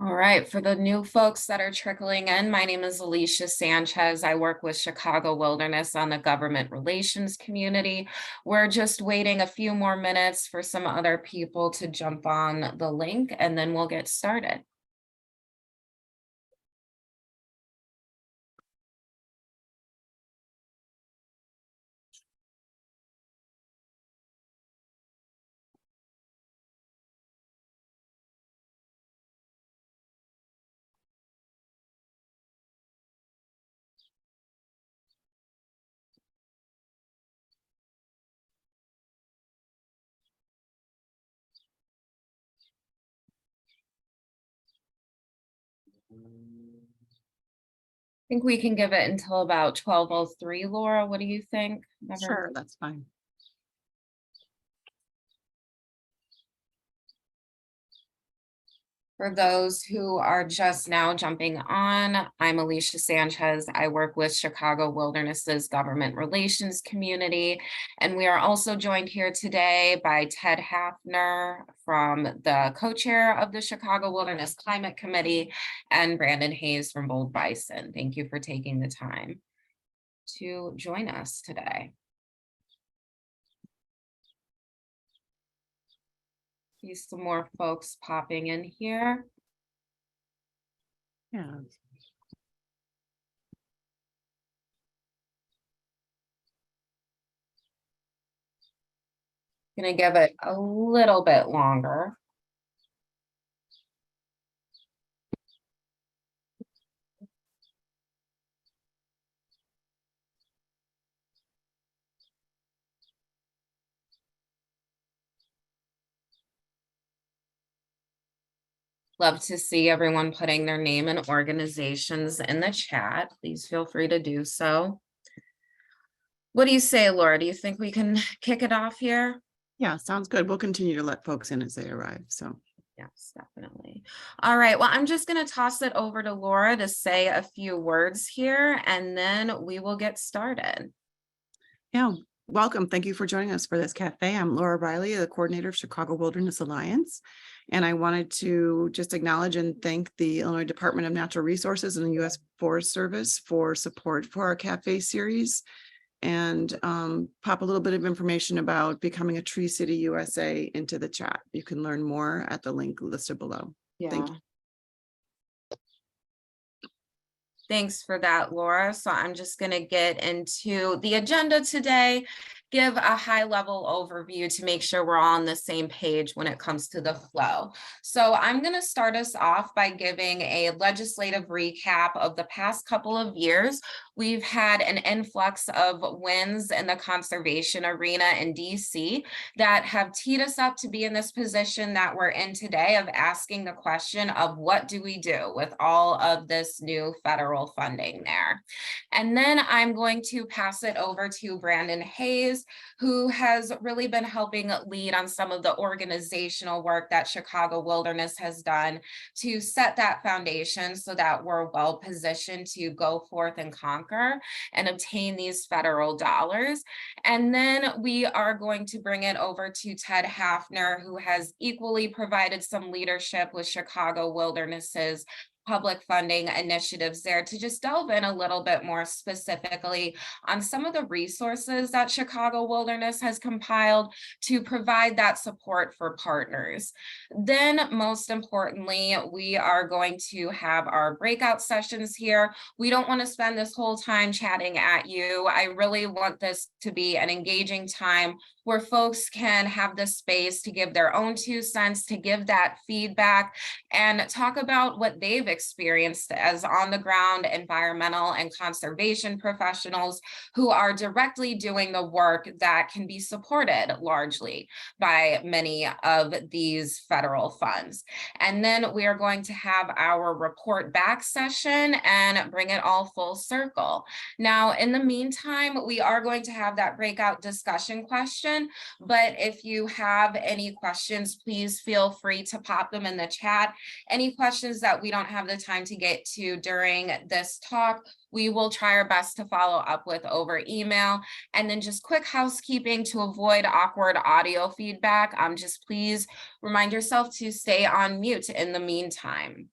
All right, for the new folks that are trickling in, my name is Alicia Sanchez. I work with Chicago Wilderness on the government relations community. We're just waiting a few more minutes for some other people to jump on the link, and then we'll get started. I think we can give it until about 12:03, Laura. What do you think? Sure, that's fine. For those who are just now jumping on, I'm Alicia Sanchez. I work with Chicago Wilderness's government relations community. And we are also joined here today by Ted Hafner from the co-chair of the Chicago Wilderness Climate Committee and Brandon Hayes from Bold Bison. Thank you for taking the time to join us today. See some more folks popping in here. Yeah. Gonna give it a little bit longer. Love to see everyone putting their name and organizations in the chat. Please feel free to do so. What do you say, Laura? Do you think we can kick it off here? Yeah, sounds good. We'll continue to let folks in as they arrive. So yes, definitely. All right. Well, I'm just going to toss it over to Laura to say a few words here, and then we will get started. yeah, welcome. Thank you for joining us for this cafe. I'm Laura Riley, the coordinator of Chicago Wilderness Alliance. And I wanted to just acknowledge and thank the Illinois Department of Natural Resources and the U.S. Forest Service for support for our cafe series, and pop a little bit of information about becoming a Tree City USA into the chat. You can learn more at the link listed below. Yeah. Thank you. Thanks for that, Laura. So I'm just going to get into the agenda today, give a high-level overview to make sure we're all on the same page when it comes to the flow. So I'm going to start us off by giving a legislative recap of the past couple of years. We've had an influx of wins in the conservation arena in DC that have teed us up to be in this position that we're in today of asking the question of what do we do with all of this new federal funding there. And then I'm going to pass it over to Brandon Hayes, who has really been helping lead on some of the organizational work that Chicago Wilderness has done to set that foundation so that we're well positioned to go forth and conquer and obtain these federal dollars. And then we are going to bring it over to Ted Hafner, who has equally provided some leadership with Chicago Wilderness's public funding initiatives there, to just delve in a little bit more specifically on some of the resources that Chicago Wilderness has compiled to provide that support for partners. Then, most importantly, we are going to have our breakout sessions here. We don't want to spend this whole time chatting at you. I really want this to be an engaging time where folks can have the space to give their own 2 cents, to give that feedback and talk about what they've experienced as on the ground environmental and conservation professionals who are directly doing the work that can be supported largely by many of these federal funds. And then we are going to have our report back session and bring it all full circle. Now, in the meantime, we are going to have that breakout discussion question, but if you have any questions, please feel free to pop them in the chat. Any questions that we don't have the time to get to during this talk, we will try our best to follow up with over email. And then just quick housekeeping to avoid awkward audio feedback. Just please remind yourself to stay on mute in the meantime.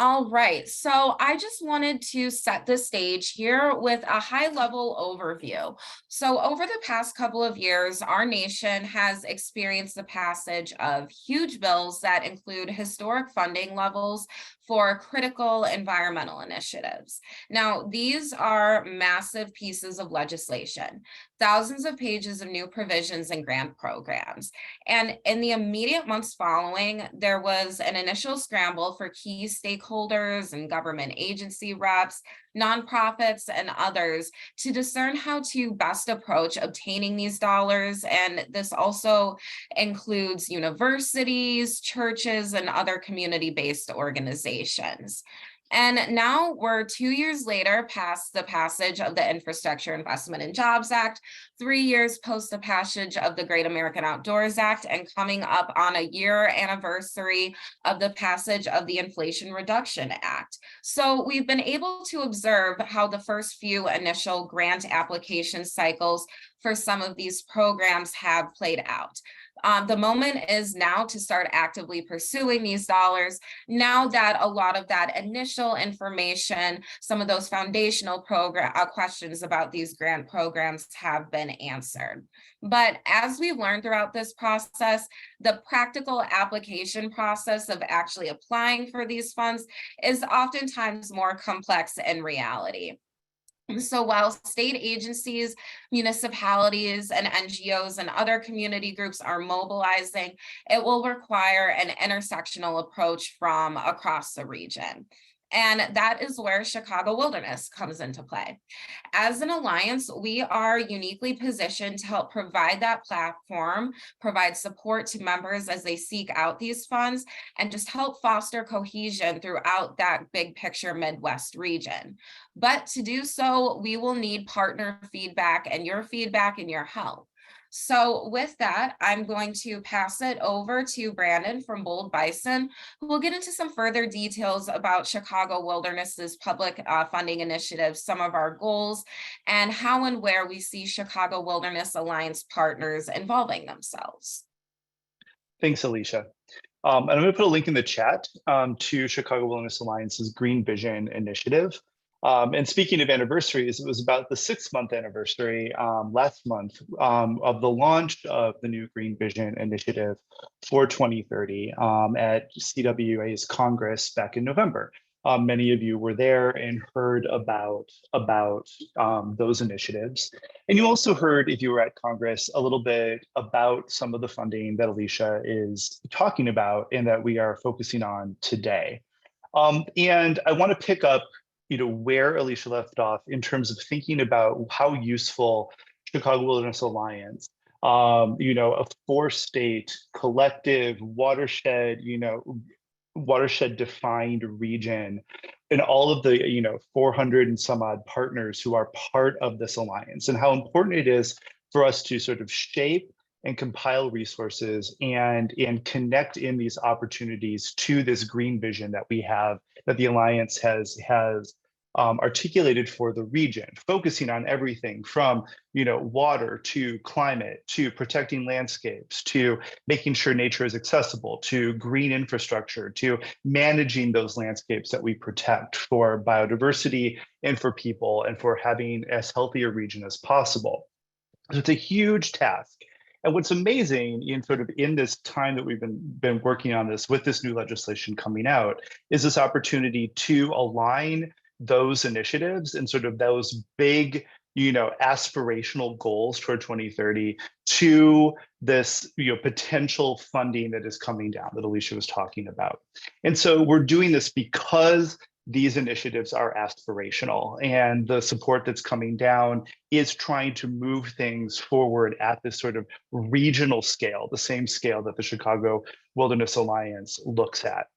All right, so I just wanted to set the stage here with a high-level overview. So over the past couple of years, our nation has experienced the passage of huge bills that include historic funding levels for critical environmental initiatives. Now, these are massive pieces of legislation, thousands of pages of new provisions and grant programs. And in the immediate months following, there was an initial scramble for key stakeholders and government agency reps, nonprofits, and others to discern how to best approach obtaining these dollars. And this also includes universities, churches, and other community-based organizations. And now we're 2 years later past the passage of the Infrastructure Investment and Jobs Act, 3 years post the passage of the Great American Outdoors Act, and coming up on a year anniversary of the passage of the Inflation Reduction Act. So we've been able to observe how the first few initial grant application cycles for some of these programs have played out. The moment is now to start actively pursuing these dollars, now that a lot of that initial information, some of those foundational questions about these grant programs have been answered. But as we've learned throughout this process, the practical application process of actually applying for these funds is oftentimes more complex in reality. So while state agencies, municipalities, and NGOs and other community groups are mobilizing, it will require an intersectional approach from across the region. And that is where Chicago Wilderness comes into play. As an alliance, we are uniquely positioned to help provide that platform, provide support to members as they seek out these funds, and just help foster cohesion throughout that big picture Midwest region. But to do so, we will need partner feedback and your help. So with that, I'm going to pass it over to Brandon from Bold Bison, who will get into some further details about Chicago Wilderness's public funding initiatives, some of our goals, and how and where we see Chicago Wilderness Alliance partners involving themselves. Thanks, Alicia. And I'm going to put a link in the chat to Chicago Wilderness Alliance's Green Vision Initiative. And speaking of anniversaries, it was about the 6-month anniversary last month of the launch of the new Green Vision Initiative for 2030 at CWA's Congress back in November. Many of you were there and heard about those initiatives. And you also heard, if you were at Congress, a little bit about some of the funding that Alicia is talking about and that we are focusing on today. And I want to pick up where Alicia left off in terms of thinking about how useful Chicago Wilderness Alliance, a 4-state collective watershed, watershed defined region, and all of the 400 and some odd partners who are part of this alliance, and how important it is for us to sort of shape and compile resources and connect in these opportunities to this green vision that we have, that the Alliance has articulated for the region, focusing on everything from water to climate to protecting landscapes to making sure nature is accessible to green infrastructure to managing those landscapes that we protect for biodiversity and for people and for having as healthy a region as possible. So it's a huge task. And what's amazing in this time that we've been working on this with this new legislation coming out is this opportunity to align those initiatives and sort of those big, aspirational goals toward 2030 to this, potential funding that is coming down that Alicia was talking about. And so we're doing this because these initiatives are aspirational, and the support that's coming down is trying to move things forward at this sort of regional scale, the same scale that the Chicago Wilderness Alliance looks at.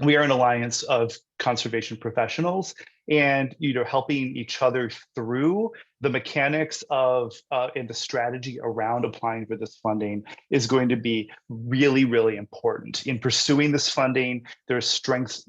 We are an alliance of conservation professionals, and helping each other through the mechanics of and the strategy around applying for this funding is going to be really, really important. In pursuing this funding, there's strength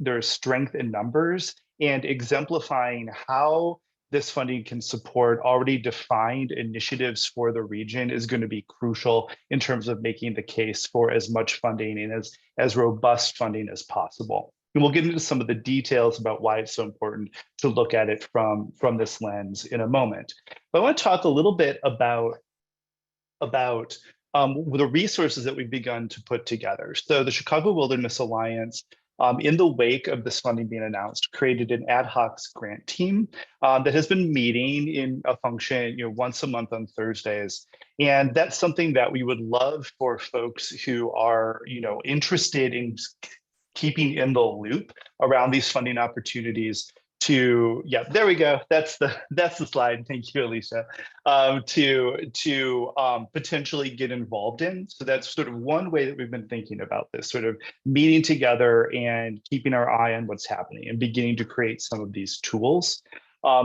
in numbers, and exemplifying how this funding can support already defined initiatives for the region is going to be crucial in terms of making the case for as much funding and as robust funding as possible. And we'll get into some of the details about why it's so important to look at it from this lens in a moment. But I want to talk a little bit about the resources that we've begun to put together. So the Chicago Wilderness Alliance, in the wake of this funding being announced, created an ad hoc grant team that has been meeting in a function, once a month on Thursdays. And that's something that we would love for folks who are, interested in keeping in the loop around these funding opportunities to, yeah, there we go. That's the slide. Thank you, Alicia. To potentially get involved in. So that's sort of one way that we've been thinking about this, sort of meeting together and keeping our eye on what's happening and beginning to create some of these tools.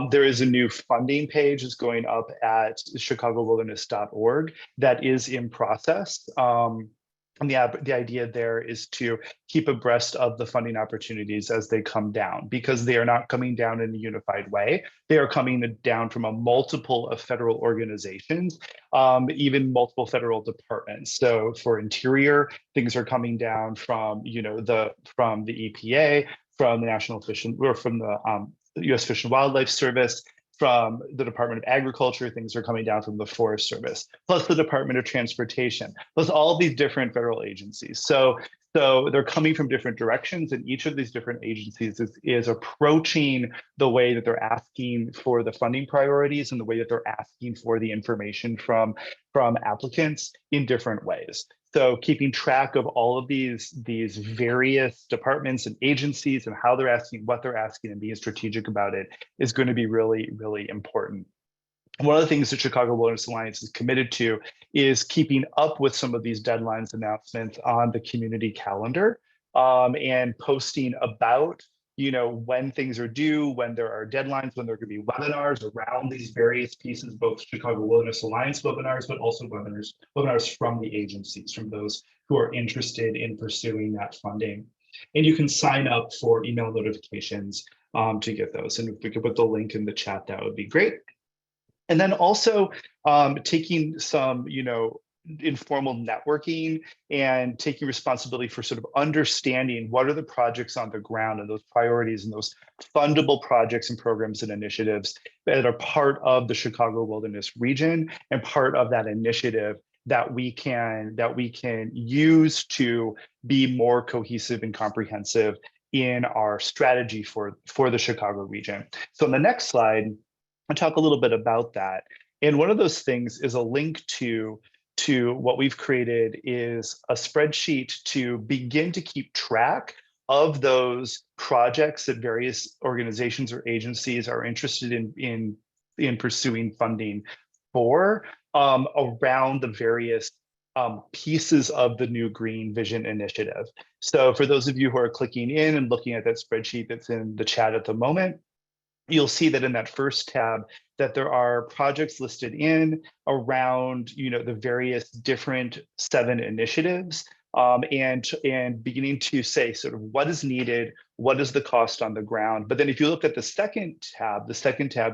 There is a new funding page that's going up at chicagowilderness.org that is in process. And the idea there is to keep abreast of the funding opportunities as they come down, because they are not coming down in a unified way. They are coming down from a multiple of federal organizations, even multiple federal departments. So for Interior, things are coming down from, from the EPA, from the National Fish or from the U.S. Fish and Wildlife Service, from the Department of Agriculture, things are coming down from the Forest Service, plus the Department of Transportation, plus all of these different federal agencies. So they're coming from different directions, and each of these different agencies is approaching the way that they're asking for the funding priorities and the way that they're asking for the information from applicants in different ways. So keeping track of all of these various departments and agencies and how they're asking, what they're asking, and being strategic about it is going to be really, really important. One of the things that Chicago Wilderness Alliance is committed to is keeping up with some of these deadlines announcements on the community calendar, and posting about when things are due, when there are deadlines, when there are going to be webinars around these various pieces, both Chicago Wilderness Alliance webinars, but also webinars from the agencies, from those who are interested in pursuing that funding. And you can sign up for email notifications to get those. And if we could put the link in the chat, that would be great. And then also taking some, informal networking and taking responsibility for sort of understanding what are the projects on the ground and those priorities and those fundable projects and programs and initiatives that are part of the Chicago Wilderness region and part of that initiative that we can use to be more cohesive and comprehensive in our strategy for the Chicago region. So on the next slide, I'll talk a little bit about that. And one of those things is a link to what we've created is a spreadsheet to begin to keep track of those projects that various organizations or agencies are interested in pursuing funding for around the various pieces of the new Green Vision Initiative. So for those of you who are clicking in and looking at that spreadsheet that's in the chat at the moment, you'll see that in that first tab that there are projects listed in around the various different 7 initiatives, and beginning to say sort of what is needed, what is the cost on the ground. But then if you look at the second tab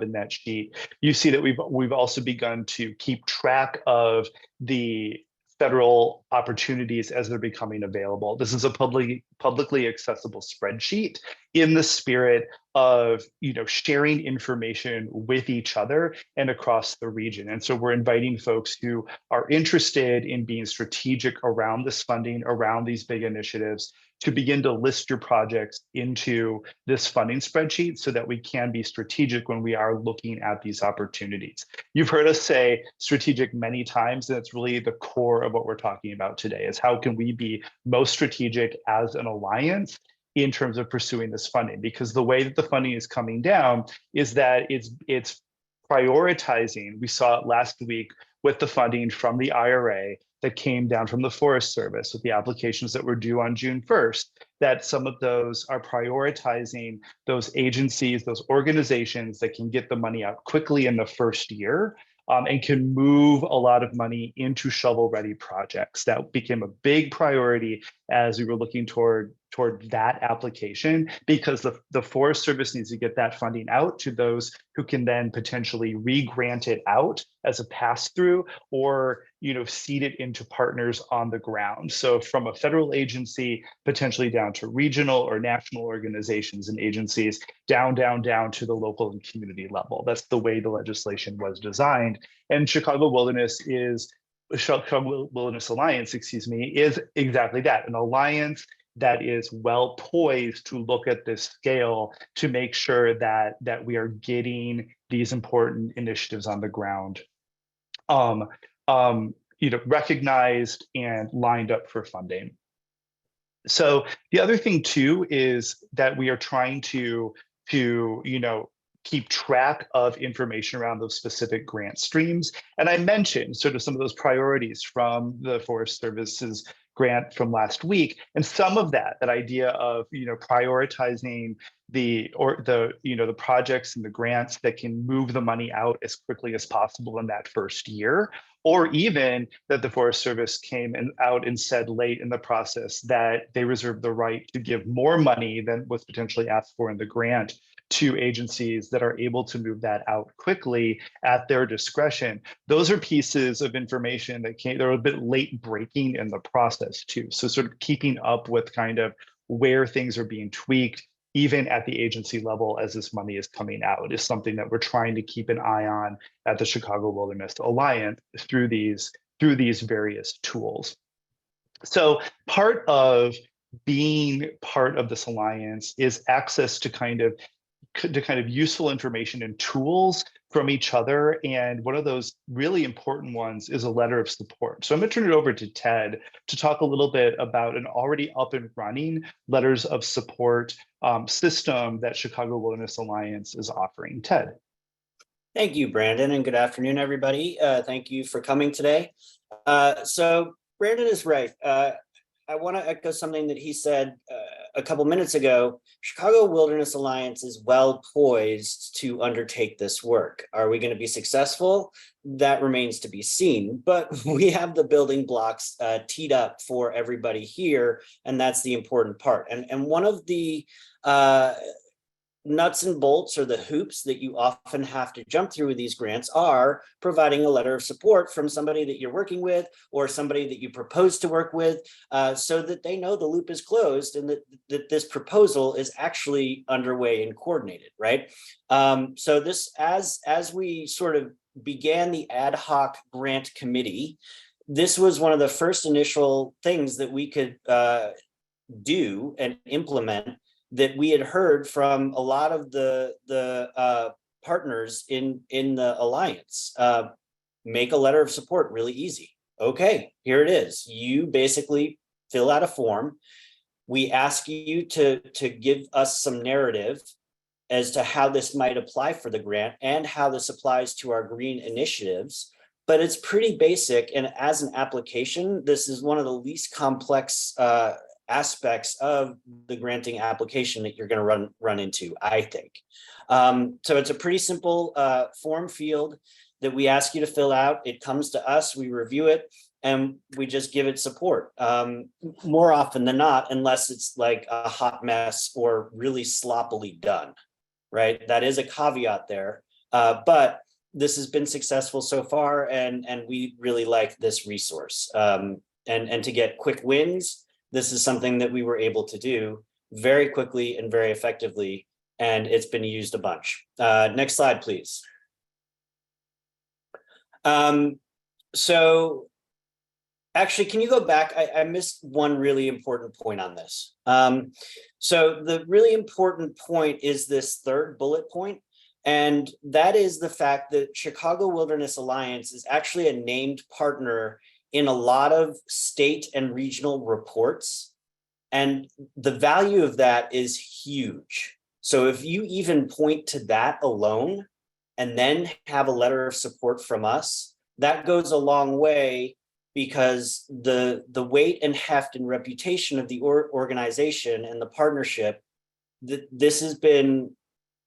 in that sheet, you see that we've also begun to keep track of the federal opportunities as they're becoming available. This is a publicly accessible spreadsheet in the spirit of sharing information with each other and across the region. And so we're inviting folks who are interested in being strategic around this funding, around these big initiatives, to begin to list your projects into this funding spreadsheet so that we can be strategic when we are looking at these opportunities. You've heard us say strategic many times, and it's really the core of what we're talking about today, is how can we be most strategic as an alliance in terms of pursuing this funding? Because the way that the funding is coming down is that it's prioritizing. We saw it last week with the funding from the IRA that came down from the Forest Service with the applications that were due on June 1st, that some of those are prioritizing those agencies, those organizations that can get the money out quickly in the first year, and can move a lot of money into shovel-ready projects. That became a big priority as we were looking toward toward that application, because the Forest Service needs to get that funding out to those who can then potentially re-grant it out as a pass-through, or seed it into partners on the ground. So from a federal agency, potentially down to regional or national organizations and agencies, down to the local and community level. That's the way the legislation was designed. And Chicago Wilderness Alliance, is exactly that, an alliance that is well poised to look at this scale to make sure that we are getting these important initiatives on the ground, recognized and lined up for funding. So the other thing too is that we are trying to keep track of information around those specific grant streams. And I mentioned sort of some of those priorities from the Forest Service's grant from last week, and some of that idea of prioritizing the projects and the grants that can move the money out as quickly as possible in that first year, or even that the Forest Service came out and said late in the process that they reserve the right to give more money than was potentially asked for in the grant to agencies that are able to move that out quickly at their discretion. Those are pieces of information that they're a bit late breaking in the process too. So sort of keeping up with kind of where things are being tweaked, even at the agency level as this money is coming out, is something that we're trying to keep an eye on at the Chicago Wilderness Alliance through these various tools. So part of being part of this alliance is access to kind of useful information and tools from each other. And one of those really important ones is a letter of support. So I'm going to turn it over to Ted to talk a little bit about an already up and running letters of support system that Chicago Wilderness Alliance is offering. Ted. Thank you, Brandon, and good afternoon, everybody. Thank you for coming today. So Brandon is right. I want to echo something that he said a couple minutes ago. Chicago Wilderness Alliance is well poised to undertake this work. Are we going to be successful? That remains to be seen, but we have the building blocks teed up for everybody here, and that's the important part. And one of the nuts and bolts, or the hoops that you often have to jump through with these grants, are providing a letter of support from somebody that you're working with or somebody that you propose to work with, so that they know the loop is closed and that this proposal is actually underway and coordinated, right? So this, as we sort of began the ad hoc grant committee, this was one of the first initial things that we could do and implement, that we had heard from a lot of the partners in the alliance. Make a letter of support really easy. Okay, here it is. You basically fill out a form. We ask you to give us some narrative as to how this might apply for the grant and how this applies to our green initiatives. But it's pretty basic, and as an application, this is one of the least complex aspects of the granting application that you're going to run into, I think. So it's a pretty simple form field that we ask you to fill out. It comes to us, we review it, and we just give it support. More often than not, unless it's like a hot mess or really sloppily done, right? That is a caveat there, but this has been successful so far, and we really like this resource. And to get quick wins, this is something that we were able to do very quickly and very effectively, and it's been used a bunch. Next slide, please. So actually, can you go back? I missed one really important point on this. So the really important point is this third bullet point, and that is the fact that Chicago Wilderness Alliance is actually a named partner in a lot of state and regional reports. And the value of that is huge. So if you even point to that alone and then have a letter of support from us, that goes a long way, because the weight and heft and reputation of the organization and the partnership, this has been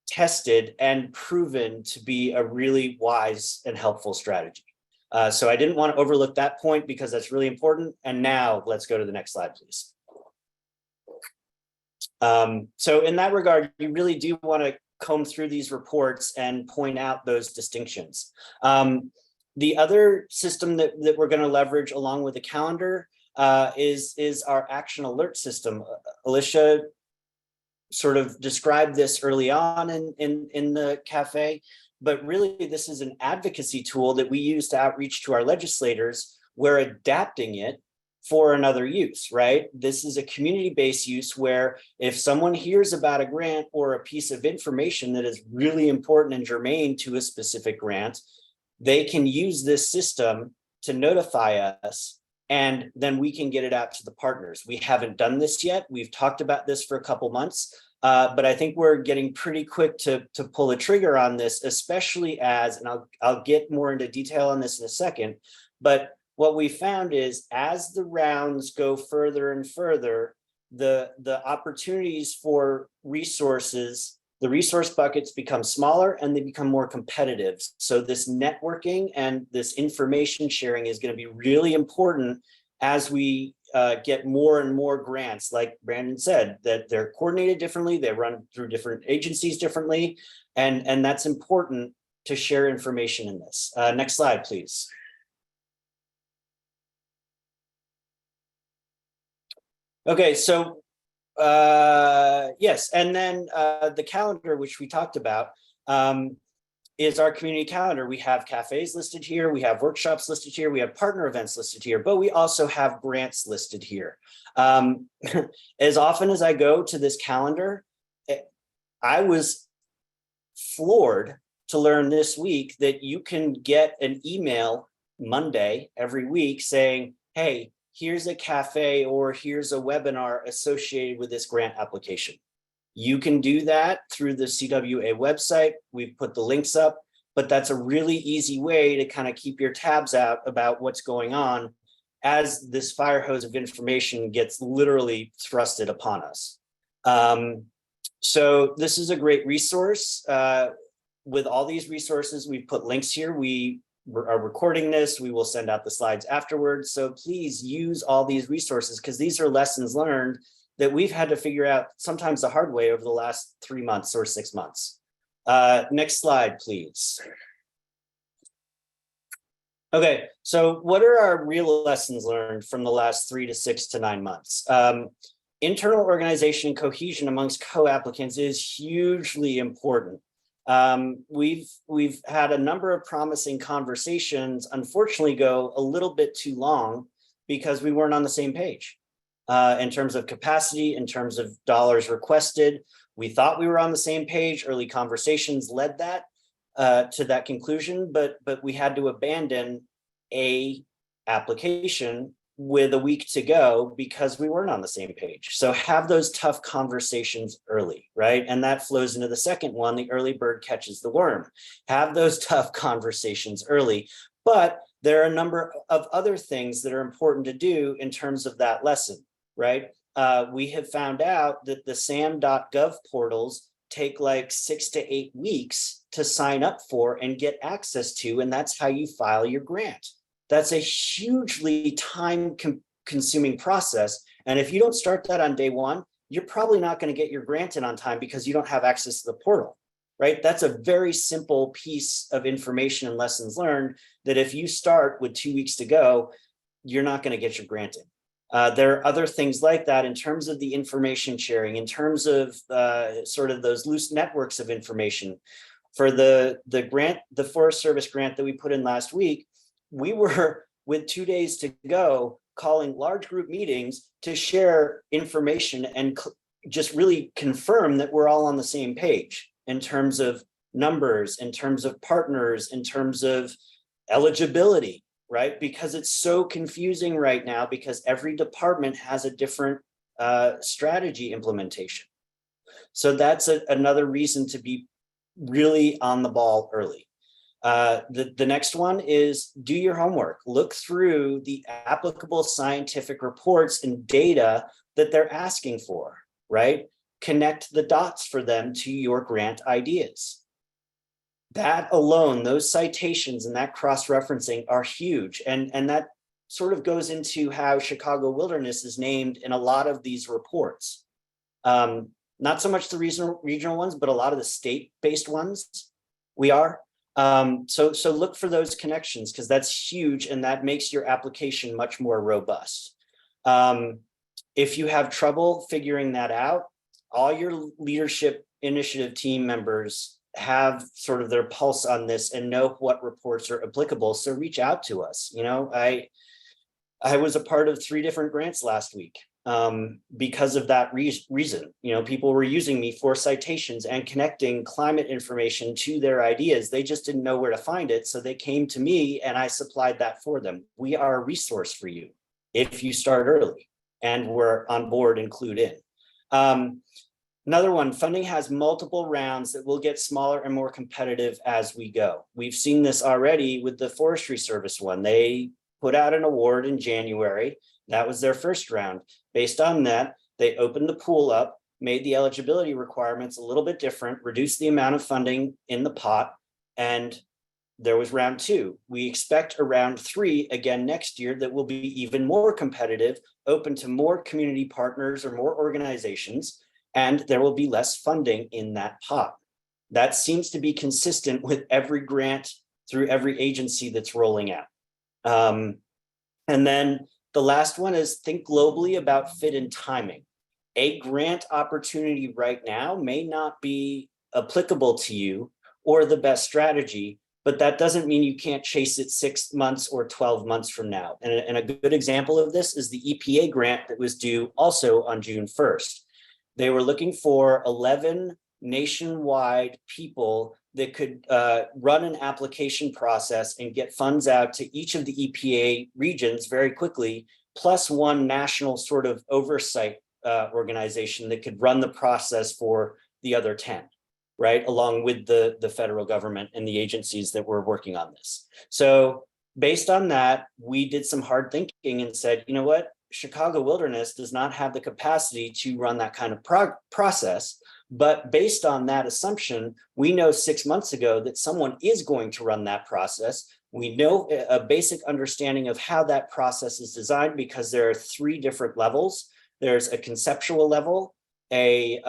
tested and proven to be a really wise and helpful strategy. So I didn't want to overlook that point, because that's really important. And now let's go to the next slide, please. So in that regard, you really do want to comb through these reports and point out those distinctions. The other system that we're going to leverage along with the calendar is our action alert system. Alicia sort of described this early on in the cafe, but really this is an advocacy tool that we use to outreach to our legislators. We're adapting it for another use, right? This is a community-based use where if someone hears about a grant or a piece of information that is really important and germane to a specific grant, they can use this system to notify us, and then we can get it out to the partners. We haven't done this yet. We've talked about this for a couple months, but I think we're getting pretty quick to pull the trigger on this, especially as, and I'll get more into detail on this in a second, but what we found is as the rounds go further and further, the opportunities for resources, the resource buckets become smaller and they become more competitive. So this networking and this information sharing is going to be really important as we get more and more grants. Like Brandon said, that they're coordinated differently, they run through different agencies differently, and that's important to share information in this. Next slide, please. Okay, so yes, and then the calendar, which we talked about, is our community calendar. We have cafes listed here, we have workshops listed here, we have partner events listed here, but we also have grants listed here. As often as I go to this calendar, I was floored to learn this week that you can get an email Monday every week saying, hey, here's a cafe or here's a webinar associated with this grant application. You can do that through the CWA website. We've put the links up, but that's a really easy way to kind of keep your tabs out about what's going on as this fire hose of information gets literally thrusted upon us. So this is a great resource. With all these resources, we've put links here. We are recording this. We will send out the slides afterwards. So please use all these resources because these are lessons learned that we've had to figure out sometimes the hard way over the last 3 months or 6 months. Next slide, please. Okay, so what are our real lessons learned from the last 3 to 6 to 9 months? Internal organization and cohesion amongst co-applicants is hugely important. We've had a number of promising conversations, unfortunately go a little bit too long because we weren't on the same page in terms of capacity, in terms of dollars requested. We thought we were on the same page. Early conversations led that to that conclusion, but we had to abandon a application with a week to go because we weren't on the same page. So have those tough conversations early, right? And that flows into the second one, the early bird catches the worm. Have those tough conversations early. But there are a number of other things that are important to do in terms of that lesson, right? We have found out that the sam.gov portals take like 6 to 8 weeks to sign up for and get access to, and that's how you file your grant. That's a hugely time-consuming process. And if you don't start that on day one, you're probably not going to get your grant in on time because you don't have access to the portal, right? That's a very simple piece of information and lessons learned that if you start with 2 weeks to go, you're not going to get your grant in. There are other things like that in terms of the information sharing, in terms of sort of those loose networks of information. For the grant, the Forest Service grant that we put in last week, we were, with 2 days to go, calling large group meetings to share information and just really confirm that we're all on the same page in terms of numbers, in terms of partners, in terms of eligibility, right? Because it's so confusing right now because every department has a different strategy implementation. So that's another reason to be really on the ball early. The next one is do your homework. Look through the applicable scientific reports and data that they're asking for, right? Connect the dots for them to your grant ideas. That alone, those citations and that cross-referencing are huge. And that sort of goes into how Chicago Wilderness is named in a lot of these reports. Not so much the regional ones, but a lot of the state-based ones we are. So look for those connections, because that's huge, and that makes your application much more robust. If you have trouble figuring that out, all your leadership initiative team members have sort of their pulse on this and know what reports are applicable. So reach out to us. You know, I was a part of 3 different grants last week because of that reason. You know, people were using me for citations and connecting climate information to their ideas. They just didn't know where to find it. So they came to me and I supplied that for them. We are a resource for you if you start early and we're on board and clued in. Another one, funding has multiple rounds that will get smaller and more competitive as we go. We've seen this already with the Forestry Service one. They put out an award in January. That was their first round. Based on that, they opened the pool up, made the eligibility requirements a little bit different, reduced the amount of funding in the pot, and there was round 2. We expect a round 3 again next year that will be even more competitive, open to more community partners or more organizations, and there will be less funding in that pot. That seems to be consistent with every grant through every agency that's rolling out. And then the last one is think globally about fit and timing. A grant opportunity right now may not be applicable to you or the best strategy, but that doesn't mean you can't chase it 6 months or 12 months from now. And a good example of this is the EPA grant that was due also on June 1st. They were looking for 11 nationwide people that could run an application process and get funds out to each of the EPA regions very quickly, plus one national sort of oversight organization that could run the process for the other 10, right? Along with the federal government and the agencies that were working on this. So based on that, we did some hard thinking and said, you know what? Chicago Wilderness does not have the capacity to run that kind of process. But based on that assumption, we know 6 months ago that someone is going to run that process. We know a basic understanding of how that process is designed because there are 3 different levels. There's a conceptual level, a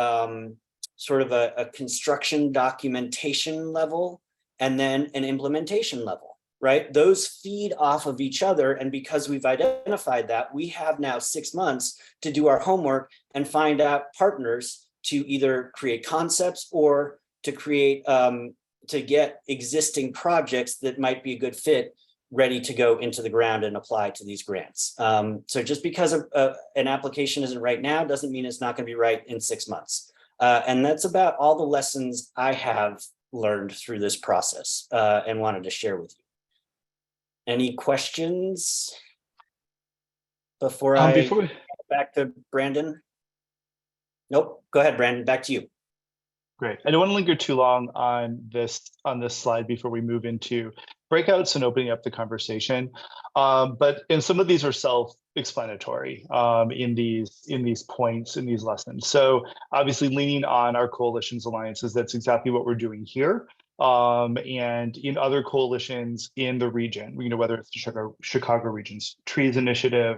sort of a construction documentation level, and then an implementation level. Right? Those feed off of each other. And because we've identified that, we have now 6 months to do our homework and find out partners to either create concepts or to create, to get existing projects that might be a good fit ready to go into the ground and apply to these grants. So just because an application isn't right now doesn't mean it's not going to be right in 6 months. And that's about all the lessons I have learned through this process and wanted to share with you. Any questions before I go back to Brandon? Nope. Go ahead, Brandon. Back to you. Great. I don't want to linger too long on this slide before we move into breakouts and opening up the conversation. And some of these are self-explanatory in these points, in these lessons. So obviously leaning on our coalitions alliances, that's exactly what we're doing here. And in other coalitions in the region, you know, whether it's the Chicago Region's Trees Initiative,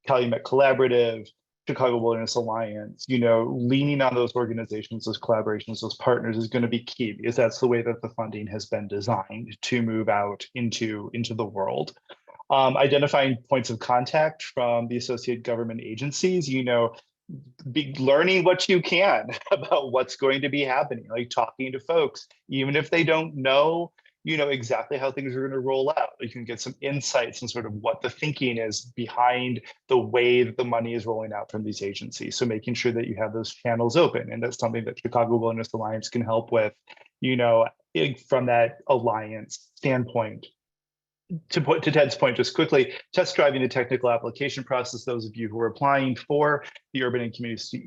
Calumet Collaborative, Chicago Wilderness Alliance, you know, leaning on those organizations, those collaborations, those partners is going to be key because that's the way that the funding has been designed to move out into the world. Identifying points of contact from the associate government agencies, you know, learning what you can about what's going to be happening, like talking to folks, even if they don't know, you know, exactly how things are going to roll out. You can get some insights and sort of what the thinking is behind the way that the money is rolling out from these agencies. So making sure that you have those channels open. And that's something that Chicago Wilderness Alliance can help with, you know, from that alliance standpoint. To Ted's point, just quickly, test driving the technical application process. Those of you who are applying for the Urban and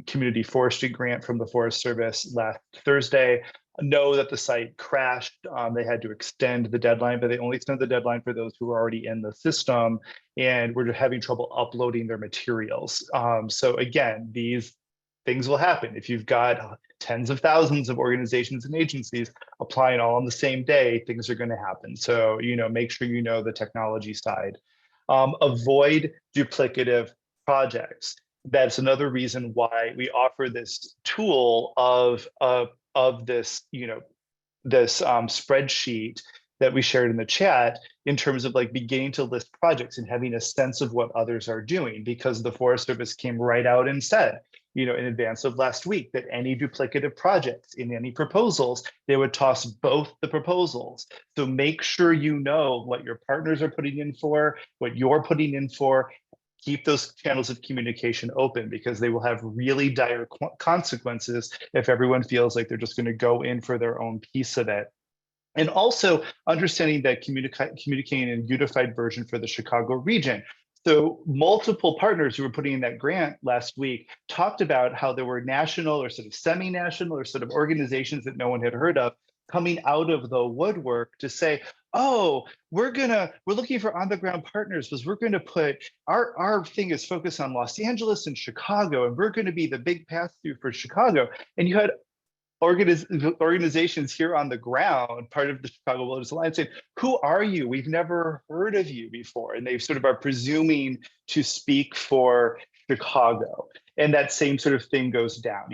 Community Forestry Grant from the Forest Service last Thursday know that the site crashed. They had to extend the deadline, but they only extended the deadline for those who are already in the system, and we're having trouble uploading their materials. So again, these things will happen. If you've got tens of thousands of organizations and agencies applying all on the same day, things are going to happen. So, you know, make sure you know the technology side. Avoid duplicative projects. that's another reason why we offer this tool of this, this spreadsheet that we shared in the chat, in terms of like beginning to list projects and having a sense of what others are doing, because the Forest Service came right out and said, in advance of last week, that any duplicative projects in any proposals, they would toss both the proposals. So make sure you know what your partners are putting in for, what you're putting in for. Keep those channels of communication open, because they will have really dire consequences if everyone feels like they're just going to go in for their own piece of it. And also understanding that communicating in a unified version for the Chicago region. So multiple partners who were putting in that grant last week talked about how there were national or sort of semi-national or sort of organizations that no one had heard of coming out of the woodwork to say, oh, we're looking for on-the-ground partners, because we're going to put our thing is focused on Los Angeles and Chicago, and we're going to be the big pass-through for Chicago. And you had organizations here on the ground, part of the Chicago Wilderness Alliance, saying, who are you? We've never heard of you before. And they sort of are presuming to speak for Chicago. And that same sort of thing goes down,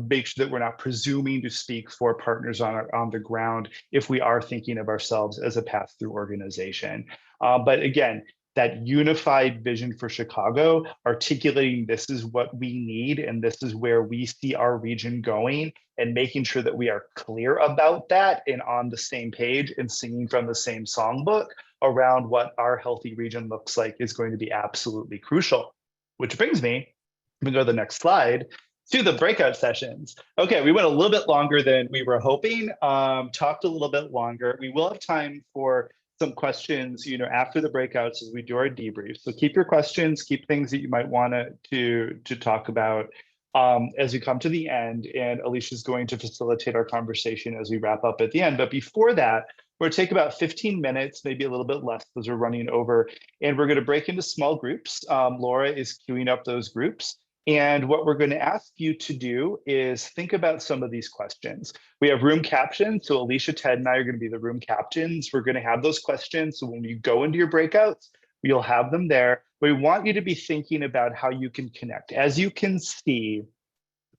make sure that we're not presuming to speak for partners on the ground if we are thinking of ourselves as a pass-through organization. But again, that unified vision for Chicago, articulating this is what we need and this is where we see our region going, and making sure that we are clear about that and on the same page and singing from the same songbook around what our healthy region looks like is going to be absolutely crucial. Which brings me, I'm gonna go to the next slide, to the breakout sessions. Okay, we went a little bit longer than we were hoping, talked a little bit longer. We will have time for some questions, after the breakouts as we do our debrief. So keep your questions, keep things that you might want to talk about as we come to the end. And Alicia's going to facilitate our conversation as we wrap up at the end. But before that, we're gonna take about 15 minutes, maybe a little bit less because we're running over, and we're gonna break into small groups. Laura is queuing up those groups. And what we're going to ask you to do is think about some of these questions. We have room captions. So Alicia, Ted, and I are going to be the room captains. We're going to have those questions. So when you go into your breakouts, you'll have them there. We want you to be thinking about how you can connect. As you can see,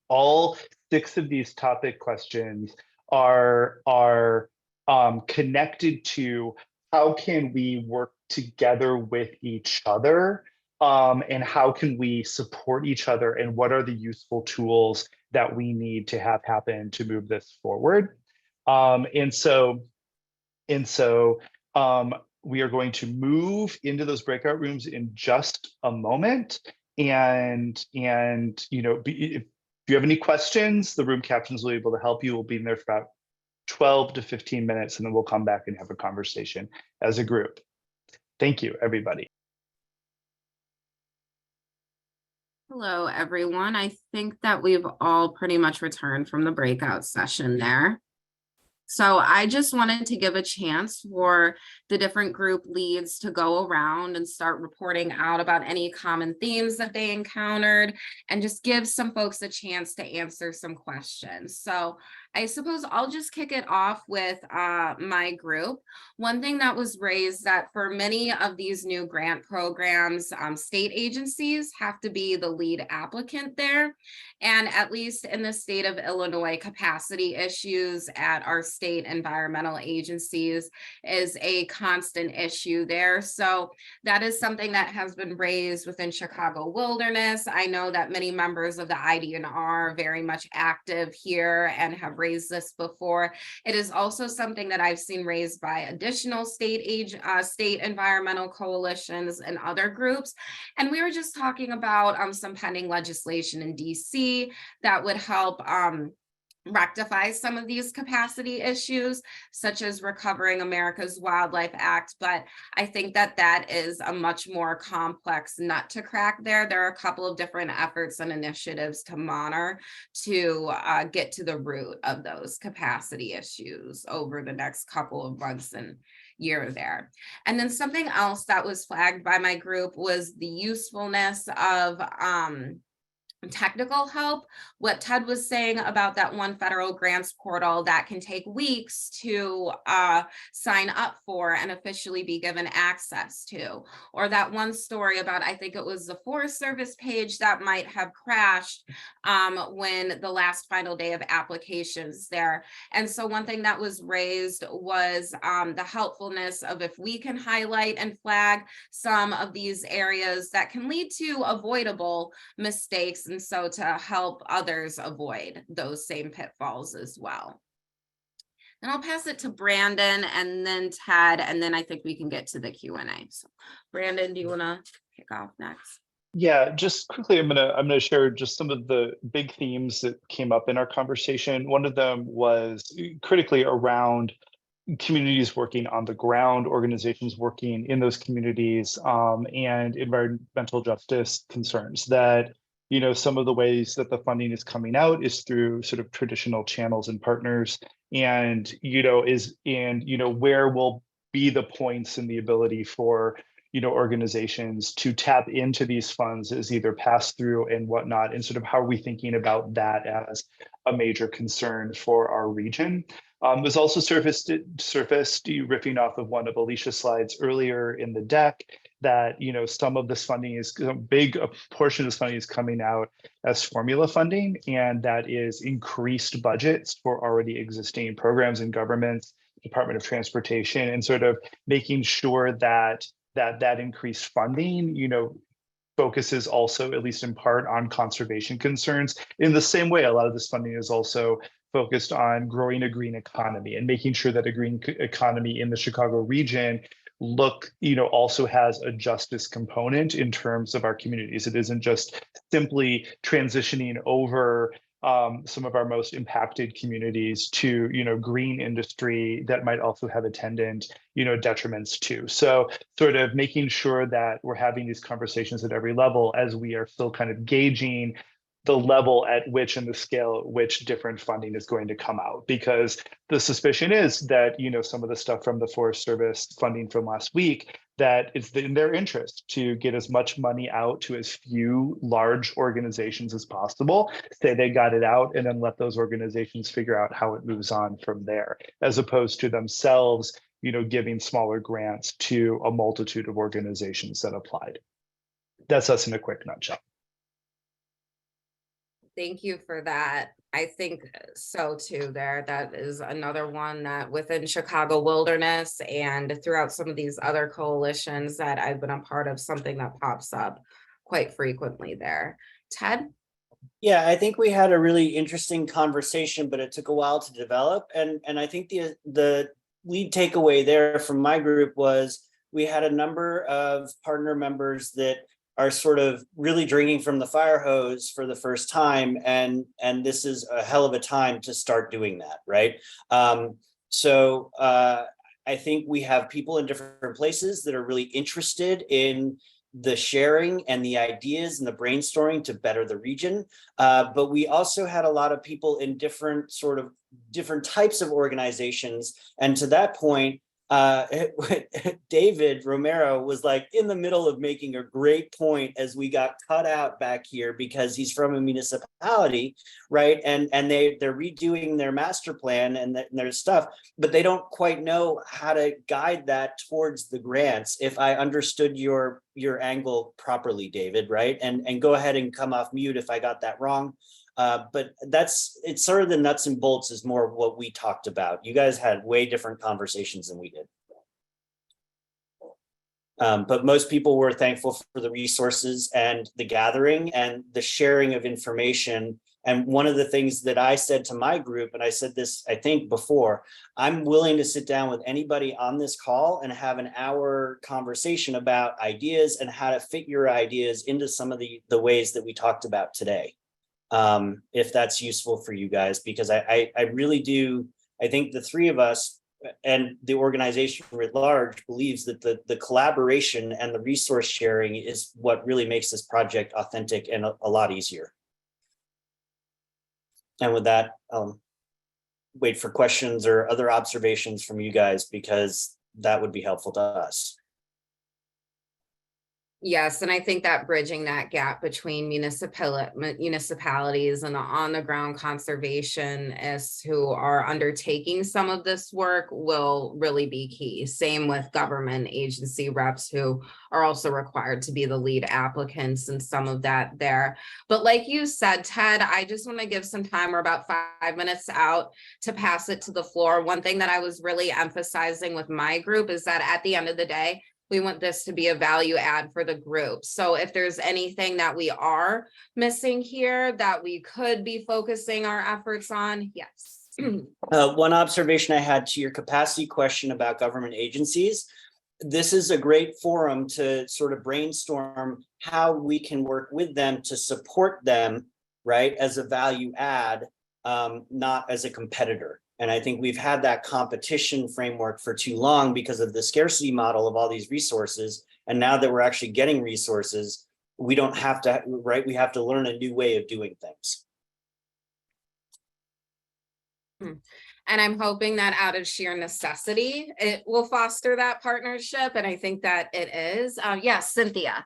all 6 of these topic questions are connected to how can we work together with each other, and how can we support each other, and what are the useful tools that we need to have happen to move this forward. And so we are going to move into those breakout rooms in just a moment. And if you have any questions, the room captains will be able to help you. We'll be in there for about 12 to 15 minutes, and then we'll come back and have a conversation as a group. Thank you, everybody. Hello, everyone. I think that we've all pretty much returned from the breakout session there. So I just wanted to give a chance for the different group leads to go around and start reporting out about any common themes that they encountered, and just give some folks a chance to answer some questions. So I suppose I'll just kick it off with my group. One thing that was raised, that for many of these new grant programs, state agencies have to be the lead applicant there. And at least in the state of Illinois, capacity issues at our state environmental agencies is a constant issue there. So that is something that has been raised within Chicago Wilderness. I know that many members of the IDNR are very much active here and have raised this before. It is also something that I've seen raised by additional state environmental coalitions and other groups. And we were just talking about some pending legislation in DC that would help rectify some of these capacity issues, such as Recovering America's Wildlife Act. But I think that that is a much more complex nut to crack there. There are a couple of different efforts and initiatives to monitor to get to the root of those capacity issues over the next couple of months and year there. And then something else that was flagged by my group was the usefulness of technical help. What Ted was saying about that one federal grants portal that can take weeks to sign up for and officially be given access to, or that one story about, I think it was the Forest Service page that might have crashed when the last final day of applications there. And so one thing that was raised was the helpfulness of if we can highlight and flag some of these areas that can lead to avoidable mistakes, and so to help others avoid those same pitfalls as well. And I'll pass it to Brandon and then Ted, and then I think we can get to the Q&A. So Brandon, do you want to kick off next? Yeah, just quickly, I'm gonna share just some of the big themes that came up in our conversation. One of them was critically around communities working on the ground, organizations working in those communities, and environmental justice concerns. That, you know, some of the ways that the funding is coming out is through sort of traditional channels and partners, and where will be the points and the ability for organizations to tap into these funds as either pass through and whatnot, and sort of how are we thinking about that as a major concern for our region. Was also surfaced riffing off of one of Alicia's slides earlier in the deck, that some of this funding is a portion of this funding is coming out as formula funding, and that is increased budgets for already existing programs and governments, Department of Transportation, and sort of making sure that increased funding, focuses also, at least in part, on conservation concerns. In the same way, a lot of this funding is also focused on growing a green economy and making sure that a green economy in the Chicago region also has a justice component in terms of our communities. It isn't just simply transitioning over some of our most impacted communities to green industry that might also have attendant detriments too. So sort of making sure that we're having these conversations at every level as we are still kind of gauging the level at which and the scale at which different funding is going to come out, because the suspicion is that some of the stuff from the Forest Service funding from last week, that it's in their interest to get as much money out to as few large organizations as possible, say they got it out, and then let those organizations figure out how it moves on from there, as opposed to themselves giving smaller grants to a multitude of organizations that applied. That's us in a quick nutshell. Thank you for that. I think so too there. That is another one that within Chicago Wilderness and throughout some of these other coalitions that I've been a part of, something that pops up quite frequently there. Ted? Yeah, I think we had a really interesting conversation, but it took a while to develop. And I think the lead takeaway there from my group was we had a number of partner members that are sort of really drinking from the fire hose for the first time, and this is a hell of a time to start doing that, right? So I think we have people in different places that are really interested in the sharing and the ideas and the brainstorming to better the region. But we also had a lot of people in different types of organizations. And to that point, David Romero was like in the middle of making a great point as we got cut out back here because he's from a municipality, right? And they're redoing their master plan and their stuff, but they don't quite know how to guide that towards the grants. If I understood your angle properly, David, right? And go ahead and come off mute if I got that wrong. But it's sort of the nuts and bolts is more of what we talked about. You guys had way different conversations than we did. But most people were thankful for the resources and the gathering and the sharing of information. And one of the things that I said to my group, and I said this, I think before, I'm willing to sit down with anybody on this call and have an hour conversation about ideas and how to fit your ideas into some of the ways that we talked about today. If that's useful for you guys, because I really do. I think the three of us and the organization writ large believes that the collaboration and the resource sharing is what really makes this project authentic and a lot easier. And with that, wait for questions or other observations from you guys, because that would be helpful to us. Yes, and I think that bridging that gap between municipalities and the on-the-ground conservationists who are undertaking some of this work will really be key. Same with government agency reps who are also required to be the lead applicants and some of that there. But like you said, Ted, I just want to give some time. We're about 5 minutes out to pass it to the floor. One thing that I was really emphasizing with my group is that at the end of the day, we want this to be a value add for the group. So if there's anything that we are missing here that we could be focusing our efforts on, yes. One observation I had to your capacity question about government agencies. This is a great forum to sort of brainstorm how we can work with them to support them, right, as a value add, not as a competitor. And I think we've had that competition framework for too long because of the scarcity model of all these resources. And now that we're actually getting resources, we don't have to, right? We have to learn a new way of doing things. And I'm hoping that out of sheer necessity, it will foster that partnership. And I think that it is. Yes, Cynthia.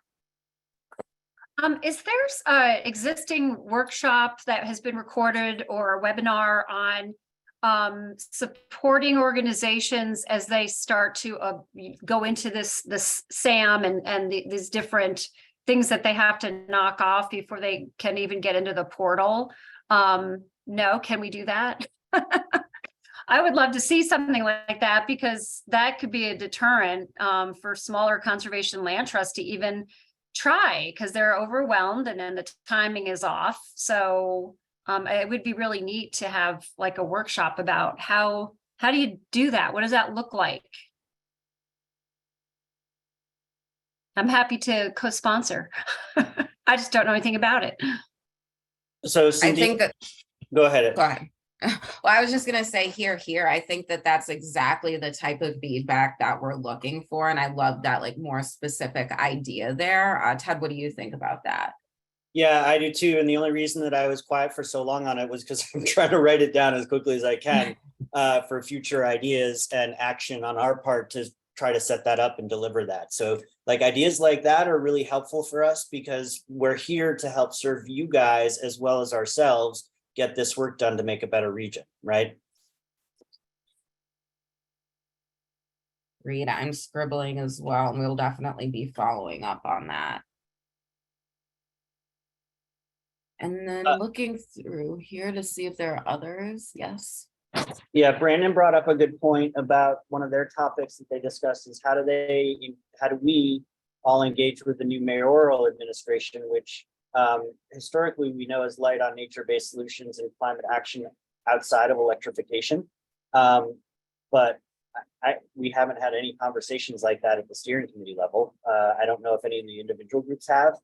Is there an existing workshop that has been recorded or a webinar on supporting organizations as they start to go into this SAM and these different things that they have to knock off before they can even get into the portal? No, can we do that? I would love to see something like that, because that could be a deterrent for smaller conservation land trusts to even try, because they're overwhelmed and then the timing is off. So it would be really neat to have like a workshop about how do you do that? What does that look like? I'm happy to co-sponsor. I just don't know anything about it. So Cindy, I think that, go ahead. go ahead. Well, I was just going to say here, I think that that's exactly the type of feedback that we're looking for. And I love that like more specific idea there. Ted, what do you think about that? Yeah, I do too. And the only reason that I was quiet for so long on it was because I'm trying to write it down as quickly as I can for future ideas and action on our part to try to set that up and deliver that. So like ideas like that are really helpful for us because we're here to help serve you guys as well as ourselves get this work done to make a better region, right? Read, I'm scribbling as well, and we'll definitely be following up on that. And then looking through here to see if there are others. Yes. Yeah, Brandon brought up a good point about one of their topics that they discussed is how do we all engage with the new mayoral administration, which historically we know is light on nature-based solutions and climate action outside of electrification. But we haven't had any conversations like that at the steering committee level. I don't know if any of the individual groups have,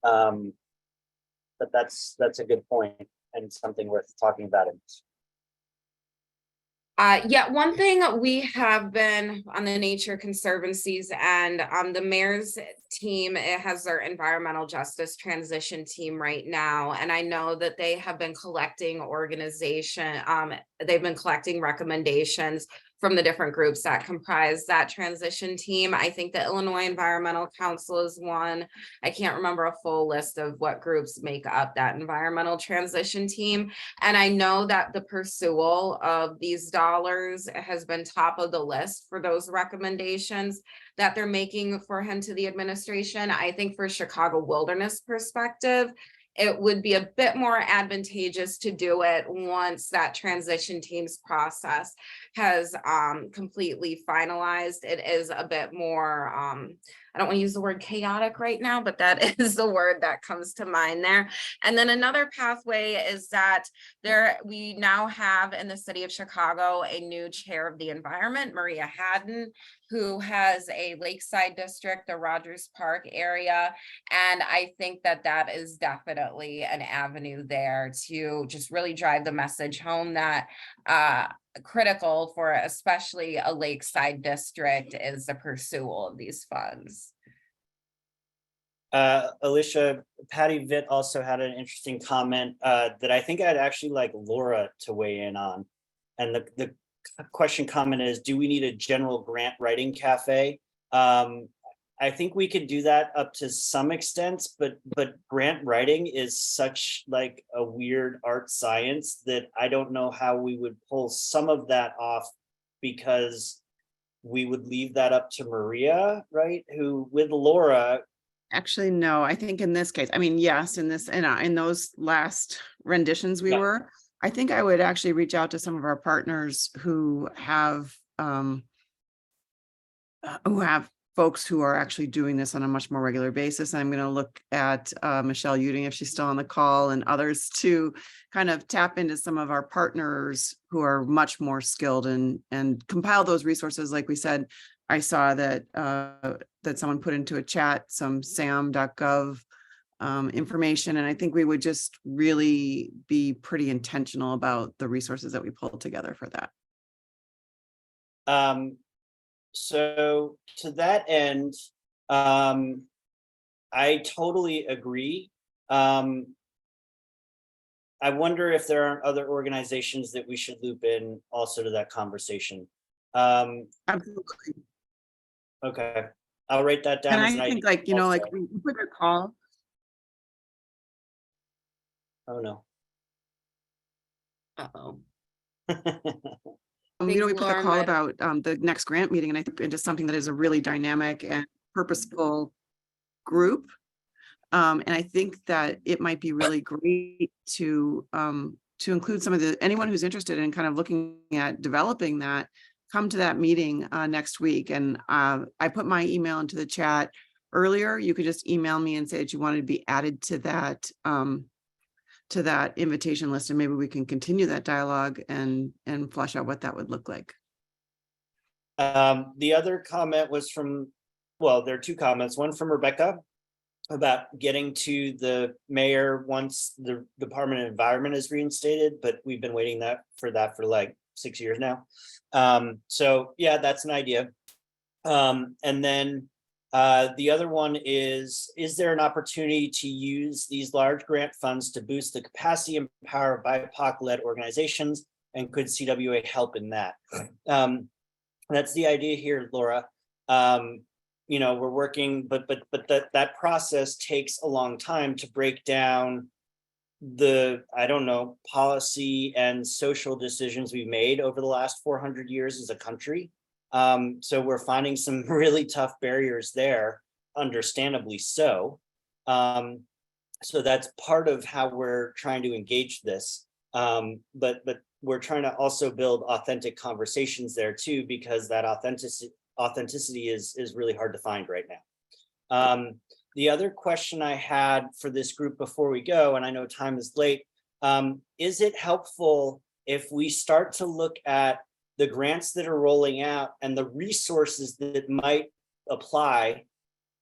but that's a good point and something worth talking about. Yeah, one thing we have been on the Nature Conservancies and the mayor's team, it has their environmental justice transition team right now. And I know that they have been collecting they've been collecting recommendations from the different groups that comprise that transition team. I think the Illinois Environmental Council is one. I can't remember a full list of what groups make up that environmental transition team. And I know that the pursual of these dollars has been top of the list for those recommendations that they're making for him to the administration. I think for Chicago Wilderness perspective, it would be a bit more advantageous to do it once that transition team's process has completely finalized. It is a bit more, I don't want to use the word chaotic right now, but that is the word that comes to mind there. And then another pathway is that we now have in the city of Chicago a new chair of the environment, Maria Haddon, who has a lakeside district, the Rogers Park area. And I think that that is definitely an avenue there to just really drive the message home that critical for especially a lakeside district is the pursuit of these funds. Alicia, Patty Vitt also had an interesting comment that I think I'd actually like Laura to weigh in on. And the comment is, do we need a general grant writing cafe? I think we could do that up to some extent, but grant writing is such like a weird art science that I don't know how we would pull some of that off, because we would leave that up to Maria, right? Who with Laura. Actually, no, I think in this case, I mean, yes, in this, in those last renditions we Yeah. were, I think I would actually reach out to some of our partners who have folks who are actually doing this on a much more regular basis. I'm going to look at Michelle Uding, if she's still on the call, and others to kind of tap into some of our partners who are much more skilled and compile those resources. Like we said, I saw that that someone put into a chat some sam.gov information, and I think we would just really be pretty intentional about the resources that we pull together for that. So to that end, I totally agree. I wonder if there are other organizations that we should loop in also to that conversation. Absolutely. Okay, I'll write that down. And as I an think, idea like, you know, like also. we put a call. Oh no. Uh-oh. You know, we put the Laura call might- about the next grant meeting, and I think into something that is a really dynamic and purposeful group. And I think that it might be really great to include some of anyone who's interested in kind of looking at developing that, come to that meeting next week. And I put my email into the chat earlier. You could just email me and say that you wanted to be added to that invitation list, and maybe we can continue that dialogue and flesh out what that would look like. The other comment was from, well, there are two comments, one from Rebecca about getting to the mayor once the Department of Environment is reinstated, but we've been waiting for like 6 years now. So yeah, that's an idea. And then the other one is there an opportunity to use these large grant funds to boost the capacity and power of BIPOC-led organizations? And could CWA help in that? That's the idea here, Laura. You know, we're working, but that process takes a long time to break down the, I don't know, policy and social decisions we've made over the last 400 years as a country. So we're finding some really tough barriers there, understandably so. So that's part of how we're trying to engage this. But we're trying to also build authentic conversations there too, because that authenticity is really hard to find right now. The other question I had for this group before we go, and I know time is late, is it helpful if we start to look at the grants that are rolling out and the resources that might apply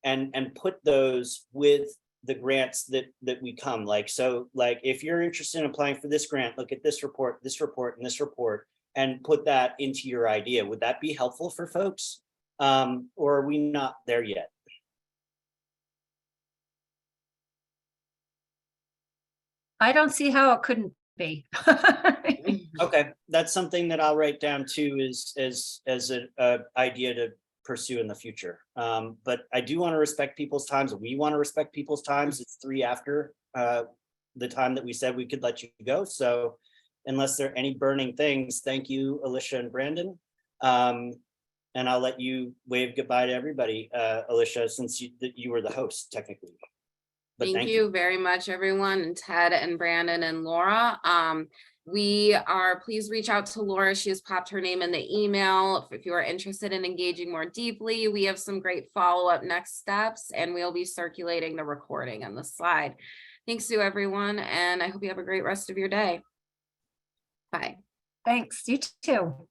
and put those with the grants that we come, like, so like if you're interested in applying for this grant, look at this report, and this report, and put that into your idea. Would that be helpful for folks? Or are we not there yet? I don't see how it couldn't be. Okay, that's something that I'll write down too, as an idea to pursue in the future. But I do want to respect people's times. We want to respect people's times. It's 3 after the time that we said we could let you go. So unless there are any burning things, thank you, Alicia and Brandon. And I'll let you wave goodbye to everybody, Alicia, since you were the host technically. But Thank you very much, everyone, and Ted and Brandon and Laura. Please reach out to Laura. She has popped her name in the email. If you are interested in engaging more deeply, we have some great follow-up next steps, and we'll be circulating the recording on the slide. Thanks to everyone, and I hope you have a great rest of your day. Bye. Thanks, you too.